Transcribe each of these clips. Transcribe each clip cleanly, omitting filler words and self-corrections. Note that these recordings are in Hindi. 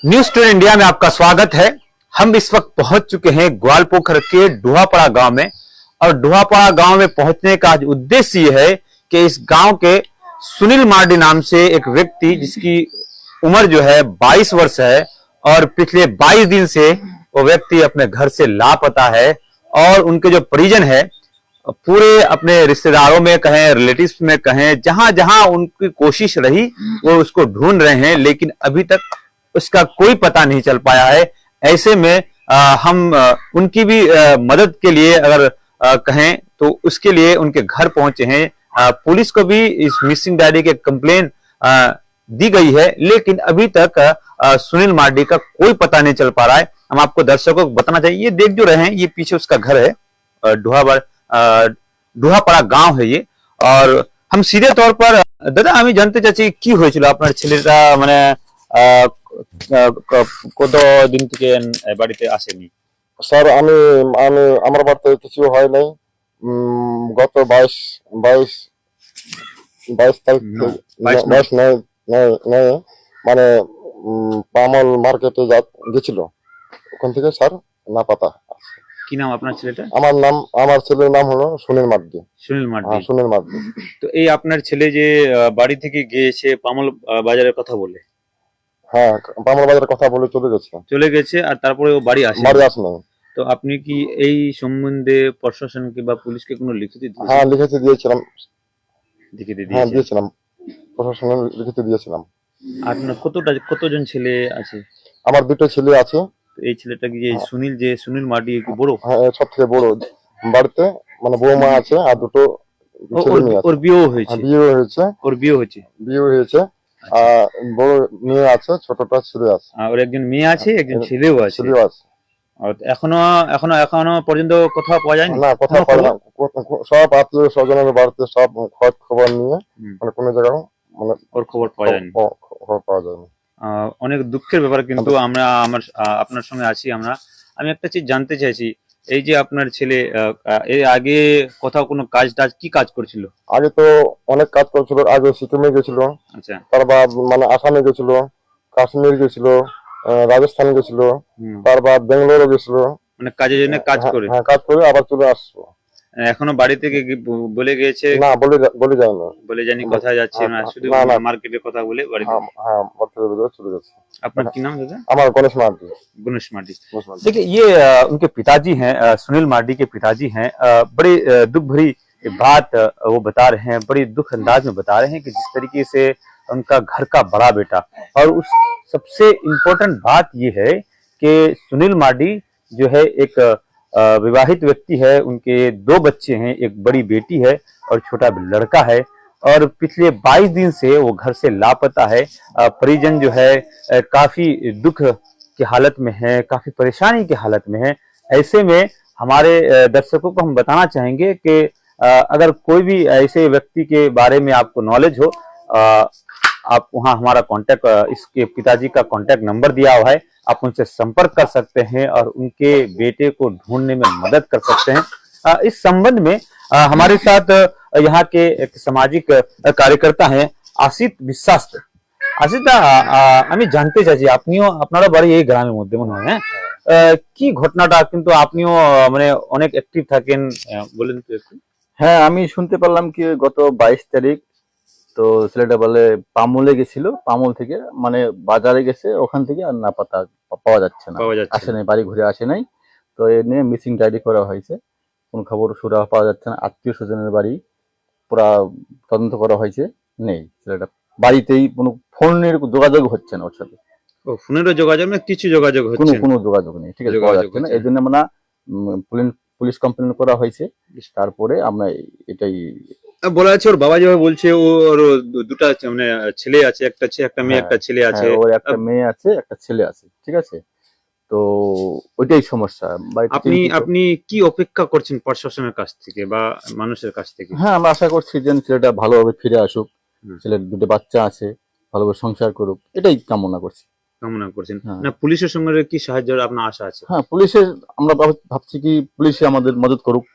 न्यूज टू इंडिया में आपका स्वागत है। हम इस वक्त पहुंच चुके हैं ग्वालपोखर के डुहापड़ा गांव में और डुहापड़ा गांव में पहुंचने का आज उद्देश्य ये है कि इस गांव के सुनील मार्डी नाम से एक व्यक्ति जिसकी उम्र जो है 22 वर्ष है और पिछले 22 दिन से वो व्यक्ति अपने घर से लापता है और उनके जो परिजन है पूरे अपने रिश्तेदारों में कहें, रिलेटिव्स में कहें, जहां जहां उनकी कोशिश रही वो उसको ढूंढ रहे हैं, लेकिन अभी तक उसका कोई पता नहीं चल पाया है। ऐसे में हम उनकी भी मदद के लिए अगर कहें तो उसके लिए उनके घर पहुंचे हैं। पुलिस को भी इस मिसिंग डायरी के कंप्लेन दी गई है, लेकिन अभी तक सुनील मार्डी का कोई पता नहीं चल पा रहा है। हम आपको दर्शकों को बताना चाहिए, ये देख जो रहे हैं ये पीछे उसका घर है, डुहापड़ा गांव है ये। और हम सीधे तौर पर दादा আমি জানতে চাচ্ছি কি হয়েছিল আপনার ছেলেটা, মানে কত দিন থেকে বাড়িতে আসেনি? স্যার আমি আমি আমার বাড়িতে কিছু হয় নাই। গত 22 তারিখ বাইশ নয় মানে পামল মার্কেটে গেছিল, ওখান থেকে স্যার না পাতা। কি নাম আপনার ছেলেটা? আমার ছেলের নাম হলো সুনীল মার্ডি। সুনীল মার্ডি। সুনীল মার্ডি। তো এই আপনার ছেলে যে বাড়ি থেকে গিয়েছে পামল বাজারের কথা বলে? হ্যাঁ, পামল বাজারের কথা বলে চলে গেছে আর তারপরে ও বাড়ি আসে নাই। তো আপনি কি এই সম্বন্ধে প্রশাসনকে বা পুলিশকে কোনো লিখিত দিয়েছেন? হ্যাঁ, লিখিত দিয়েছিলাম। প্রশাসনে লিখিত দিয়েছিলাম। আপনার কতজন ছেলে আছে? আমার দুটো ছেলে আছে। এই ছেলেটা কি সুনীল মার্ডি কি বড়? হ্যাঁ, সব থেকে বড়। বাড়িতে মানে বৌমা আছে আর দুটো ছেলে মেয়ে আছে। ওর বিয়ে হয়েছে। আর বড় মেয়ে আছে, ছোটটা ছেলে আছে। ওর একজন মেয়ে আছে, একজন ছেলেও আছে। এখনো পর্যন্ত কোথাও পাওয়া যায়নি? না, কোথাও পাওয়া যায়নি। সব আত্মীয় স্বজনের বাড়িতে সব খোঁজ খবর নিয়ে মানে কোনো জায়গায় মানে ওর খবর পাওয়া যায়নি। অনেক দুঃখের ব্যাপার, কিন্তু আমরা আপনার সঙ্গে আছি। আমি একটা চিজ জানতে চাইছি, এই যে আপনার ছেলে এর আগে কোথাও কোনো কি কাজ করছিল? আগে তো অনেক কাজ করছিল। আগে সিকিমে গেছিল, আচ্ছা, তারপর মানে আসামে গেছিল, কাশ্মীর গেছিল, রাজস্থান গেছিল, তারপর বেঙ্গালোরে গেছিল। মানে কাজের জন্য কাজ করে আবার চলে আসলো। এখনো বাড়ি থেকে বলে গিয়েছে? না, বলে যায়নি কোথায় যাচ্ছে না, শুধু মার্কেটের কথা বলে বাড়ি থেকে। হ্যাঁ, চলে যাচ্ছে। আপনার কি नाम दादा? আমার गणेश मार्डी। देखिए, ये उनके पिताजी हैं, सुनील मार्डी के पिताजी हैं। बड़ी दुख भरी बात वो बता रहे हैं, बड़ी दुख अंदाज में बता रहे हैं कि जिस तरीके से उनका घर का बड़ा बेटा, और उस सबसे इम्पोर्टेंट बात ये है कि सुनील मार्डी जो है एक विवाहित व्यक्ति है। उनके 2 बच्चे हैं, एक बड़ी बेटी है और छोटा लड़का है, और पिछले 22 दिन से वो घर से लापता है। परिजन जो है काफी दुख की हालत में है, काफी परेशानी की हालत में है। ऐसे में हमारे दर्शकों को हम बताना चाहेंगे कि अगर कोई भी ऐसे व्यक्ति के बारे में आपको नॉलेज हो, आप वहाँ हमारा कांटेक्ट, इसके पिताजी का कांटेक्ट नंबर दिया हुआ है, आप उनसे संपर्क कर सकते हैं और उनके बेटे को ढूंढने में मदद कर सकते हैं। इस संबंध में हमारे साथ यहाँ के एक सामाजिक कार्यकर्ता हैं आसित বিশ্বাস। আশিতা, আমি জানতে চাইছি আপনিও, আপনারও বাড়ি এই গ্রামের মধ্যে মনে হয়, কি ঘটনাটা? কিন্তু আপনিও মানে অনেক অ্যাক্টিভ থাকেন, বলেন তো একটু। হ্যাঁ, আমি শুনতে পারলাম কি গত 22 তারিখ তো ছেলেটা বলে পামলে গেছিল, পামল থেকে মানে বাজারে গেছে, ওখান থেকে আর না পাওয়া যাচ্ছে না, আসে নাই, বাড়ি ঘুরে আসে নাই। তো এ নিয়ে মিসিং ডায়েরি করা হয়েছে। কোন খবর সুরাহা পাওয়া যাচ্ছে না। আত্মীয় স্বজনের বাড়ি পুরা তদন্ত করা হয়েছে, নেই ছেলেটা। বাড়িতেই কোনো ফোনের যোগাযোগ হচ্ছে না ওর সাথে। ফোনেরও যোগাযোগ না, কিছু যোগাযোগ হচ্ছে কোনো যোগাযোগ নেই। ঠিক আছে, পাওয়া যাচ্ছে না। এই জন্য আমরা পুলিশ কমপ্লেন করা হয়েছে। তারপরে আমরা এটাই বলা আছে, ওর বাবা যেভাবে বলছে ওর দুটা মানে ছেলে আছে, একটা মেয়ে, একটা ছেলে আছে। ওর একটা মেয়ে আছে, একটা ছেলে আছে। ঠিক আছে, তো ওইটাই সমস্যা। আপনি কি অপেক্ষা করছেন প্রশাসনের কাছ থেকে বা মানুষের কাছ থেকে? হ্যাঁ, আমরা আশা করছি যে ছেলেটা ভালোভাবে ফিরে আসুক, ছেলের 2 বাচ্চা আছে, ভালোভাবে সংসার করুক, এটাই কামনা করছেন। না, পুলিশের সঙ্গে কি সাহায্যের আপনার আশা আছে? হ্যাঁ, পুলিশের আমরা ভাবছি কি পুলিশে আমাদের মদত করুক,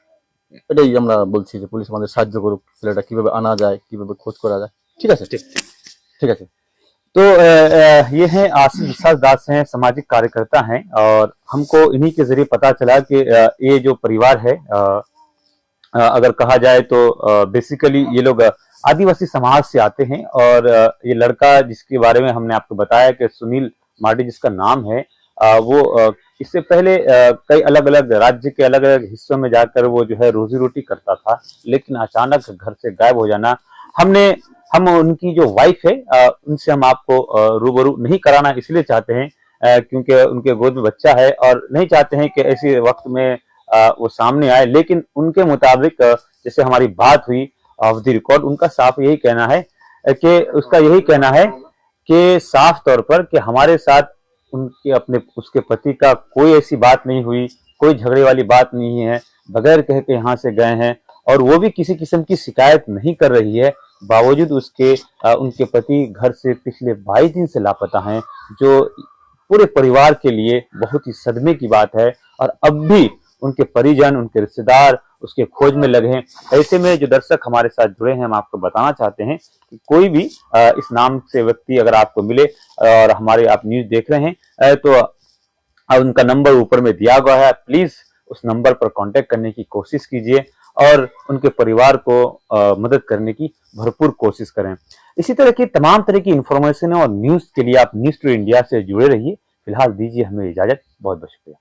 এটাই আমরা বলছি যে পুলিশ আমাদের সাহায্য করুক, ছেলেটা কিভাবে আনা যায়, কিভাবে খোঁজ করা যায়। ঠিক আছে, ঠিক আছে। तो ये हैं आसिफ विश्वास दास हैं, सामाजिक कार्यकर्ता हैं और हमको इन्हीं के जरिए पता चला कि ये जो परिवार है अगर कहा जाए तो बेसिकली ये लोग आदिवासी समाज से आते हैं और ये लड़का जिसके बारे में हमने आपको बताया कि सुनील मार्डी जिसका नाम है वो इससे पहले कई अलग अलग राज्य के अलग अलग हिस्सों में जाकर वो जो है रोजी रोटी करता था, लेकिन अचानक घर से गायब हो जाना। हम उनकी जो वाइफ है उनसे हम आपको रूबरू नहीं कराना इसलिए चाहते हैं क्योंकि उनके गोद में बच्चा है और नहीं चाहते हैं कि ऐसे वक्त में वो सामने आए। लेकिन उनके मुताबिक जैसे हमारी बात हुई ऑफ द रिकॉर्ड, उनका साफ यही कहना है कि उसका यही कहना है कि साफ तौर पर कि हमारे साथ उनके उसके पति का कोई ऐसी बात नहीं हुई, कोई झगड़े वाली बात नहीं है, बगैर कह के यहाँ से गए हैं और वो भी किसी किस्म की शिकायत नहीं कर रही है। बावजूद उसके उनके पति घर से पिछले 22 दिन से लापता हैं, जो पूरे परिवार के लिए बहुत ही सदमे की बात है और अब भी उनके परिजन, उनके रिश्तेदार उसके खोज में लगे हैं। ऐसे में जो दर्शक हमारे साथ जुड़े हैं, हम आपको बताना चाहते हैं कि कोई भी इस नाम से व्यक्ति अगर आपको मिले और हमारे आप न्यूज देख रहे हैं तो उनका नंबर ऊपर में दिया गया है, प्लीज उस नंबर पर कांटेक्ट करने की कोशिश कीजिए और उनके परिवार को मदद करने की भरपूर कोशिश करें। इसी तरह की तमाम तरह की इंफॉर्मेशन और न्यूज के लिए आप न्यूज़ टू इंडिया से जुड़े रहिए। फिलहाल दीजिए हमें इजाजत, बहुत बहुत शुक्रिया।